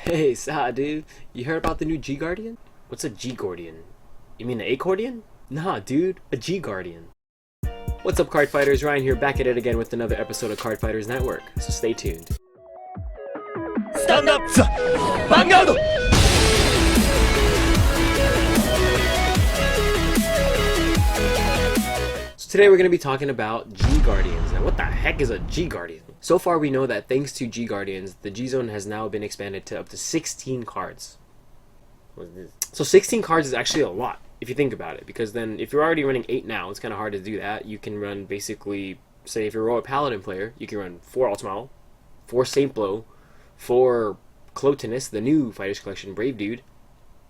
Hey, dude. You heard about the new G Guardian? What's a G Guardian? You mean an Accordion? Nah, dude, a G Guardian. What's up, card fighters? Ryan here, back at it again with another episode of Cardfighters Network, so stay tuned. Stand up! Vanguard! So today we're going to be talking about G Guardians. Now, what the heck is a G Guardian? So far we know that thanks to G Guardians, the G Zone has now been expanded to up to 16 cards. So 16 cards is actually a lot, if you think about it, because then if you're already running 8 now, it's kind of hard to do that. You can run basically, say if you're a Royal Paladin player, you can run 4 Ultimate, 4 Saint Blow, 4 Clotinus, the new Fighters Collection Brave Dude,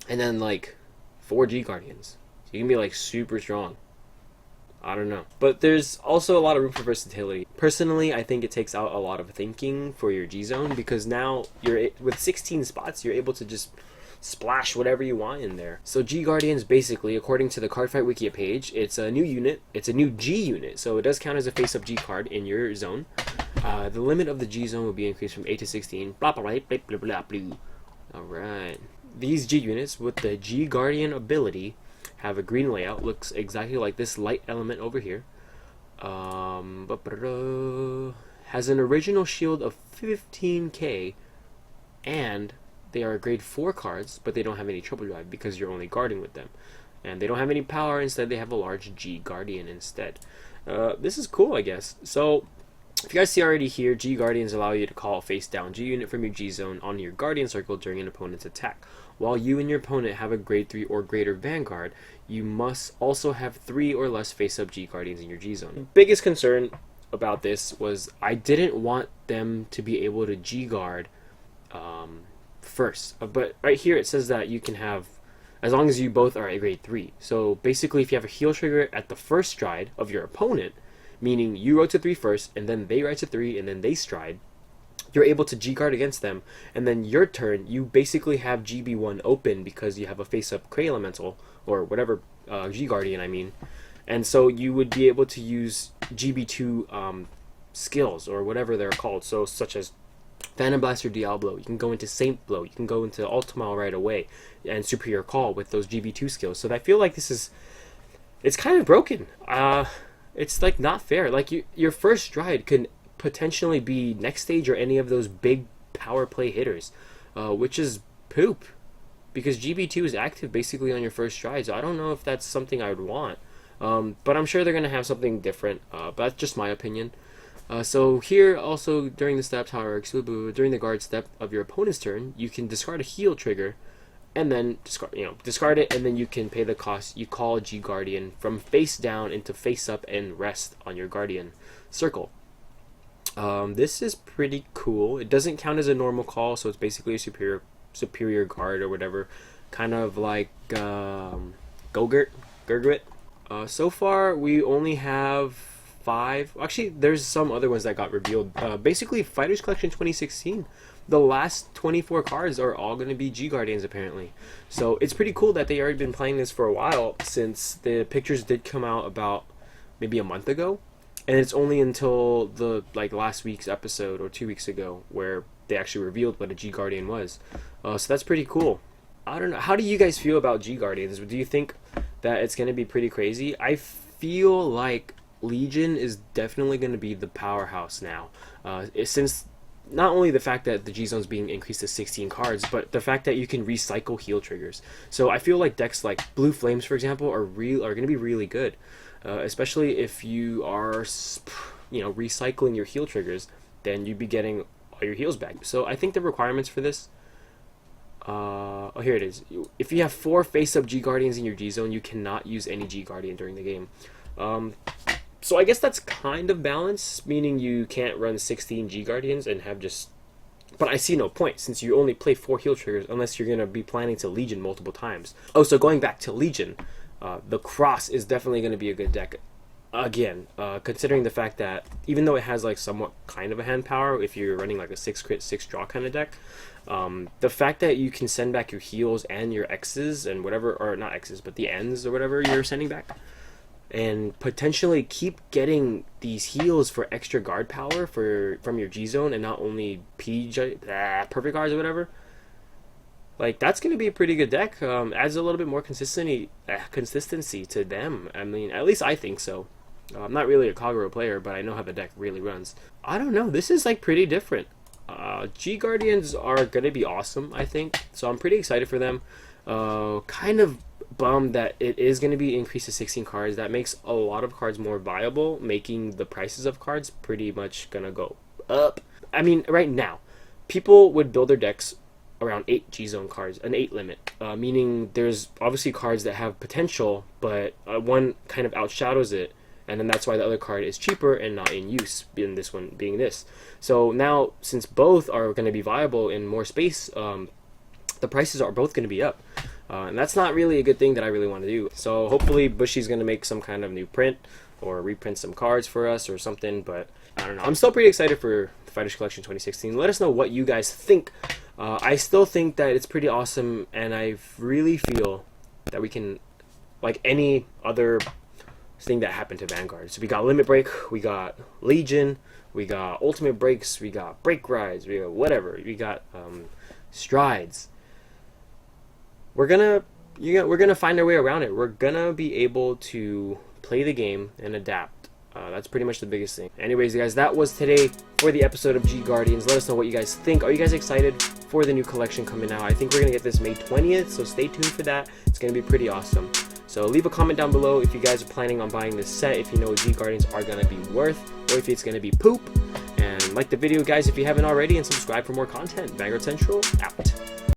and then like 4 G Guardians. So you can be like super strong. I don't know. But there's also a lot of room for versatility. Personally, I think it takes out a lot of thinking for your G Zone, because now you're with 16 spots, you're able to just splash whatever you want in there. So G Guardians, basically, according to the Cardfight Wiki page, it's a new unit. It's a new G unit, so it does count as a face-up G card in your zone. The limit of the G zone will be increased from 8 to 16. Blah blah blah blah blah blah blah. Alright. These G units with the G Guardian ability have a green layout. Looks exactly like this light element over here. Has an original shield of 15k, and they are grade 4 cards, but they don't have any trouble drive because you're only guarding with them. And they don't have any power, instead they have a large G Guardian instead. This is cool, I guess. So, if you guys see already here, G Guardians allow you to call a face down G unit from your G zone on your Guardian circle during an opponent's attack. While you and your opponent have a grade 3 or greater Vanguard, you must also have 3 or less face-up G Guardians in your G zone. Biggest concern about this was I didn't want them to be able to G guard first. But right here it says that you can have, as long as you both are at grade 3. So basically, if you have a heal trigger at the first stride of your opponent, meaning you rode to 3 first, and then they ride to 3, and then they stride, you're able to G-guard against them, and then your turn, you basically have GB1 open because you have a face-up Cray Elemental, or whatever, G-Guardian I mean, and so you would be able to use GB2 skills, or whatever they're called, so such as Phantom Blast or Diablo. You can go into Saint Blow, you can go into Ultima right away, and Superior Call with those GB2 skills. So I feel like this is, it's kind of broken. It's like not fair. Like your first stride can potentially be next stage or any of those big power play hitters, which is poop, because GB2 is active basically on your first stride. So I don't know if that's something I would want, but I'm sure they're gonna have something different. But that's just my opinion. So here also, during the steps, however, during the guard step of your opponent's turn, you can discard a heal trigger, and then discard it, and then you can pay the cost. You call G Guardian from face down into face up and rest on your Guardian circle. This is pretty cool. It doesn't count as a normal call, so it's basically a superior guard or whatever, kind of like Gurgit. So far we only have 5. Actually, there's some other ones that got revealed. Basically, Fighters Collection 2016, the last 24 cards are all going to be G Guardians apparently. So it's pretty cool that they already been playing this for a while, since the pictures did come out about maybe a month ago. And it's only until the last week's episode or 2 weeks ago where they actually revealed what a G Guardian was. So that's pretty cool. I don't know. How do you guys feel about G Guardians? Do you think that it's going to be pretty crazy? I feel like Legion is definitely going to be the powerhouse now. Since not only the fact that the G Zone's being increased to 16 cards, but the fact that you can recycle heal triggers. So I feel like decks like Blue Flames, for example, are going to be really good. Especially if you are, recycling your heal triggers, then you'd be getting all your heals back. So I think the requirements for this, here it is. If you have 4 face-up G Guardians in your G Zone, you cannot use any G Guardian during the game. So I guess that's kind of balanced, meaning you can't run 16 G Guardians and have just... But I see no point, since you only play 4 heal triggers unless you're going to be planning to Legion multiple times. Oh, so going back to Legion, the Cross is definitely going to be a good deck. Again, considering the fact that even though it has somewhat kind of a hand power, if you're running a 6 crit 6 draw kind of deck, the fact that you can send back your heals and your X's and whatever, or not X's, but the N's or whatever you're sending back, and potentially keep getting these heals for extra guard power from your G zone, and not only perfect guards or whatever, like that's going to be a pretty good deck. Adds a little bit more consistency to them. I mean, at least I think so. I'm not really a Kagero player, but I know how the deck really runs. I don't know. This is like pretty different. G Guardians are going to be awesome, I think. So I'm pretty excited for them. Kind of bummed that it is going to be increased to 16 cards. That makes a lot of cards more viable, making the prices of cards pretty much going to go up. I mean, right now, people would build their decks around 8 G-Zone cards, an 8 limit, meaning there's obviously cards that have potential, but one kind of outshadows it, and then that's why the other card is cheaper and not in use, in this one being this. So now, since both are going to be viable in more space, the prices are both going to be up. And that's not really a good thing that I really want to do. So hopefully Bushy's going to make some kind of new print or reprint some cards for us or something, but I don't know. I'm still pretty excited for the Fighters Collection 2016. Let us know what you guys think. I still think that it's pretty awesome, and I really feel that we can, like any other thing that happened to Vanguard. So we got Limit Break, we got Legion, we got Ultimate Breaks, we got Break Rides, we got whatever, we got Strides. We're gonna find our way around it. We're gonna be able to play the game and adapt. That's pretty much the biggest thing. Anyways, guys, that was today for the episode of G Guardians. Let us know what you guys think. Are you guys excited for the new collection coming out? I think we're gonna get this May 20th, so stay tuned for that. It's gonna be pretty awesome. So leave a comment down below if you guys are planning on buying this set, if you know what G Guardians are gonna be worth, or if it's gonna be poop. And like the video, guys, if you haven't already, and subscribe for more content. Vanguard Central out.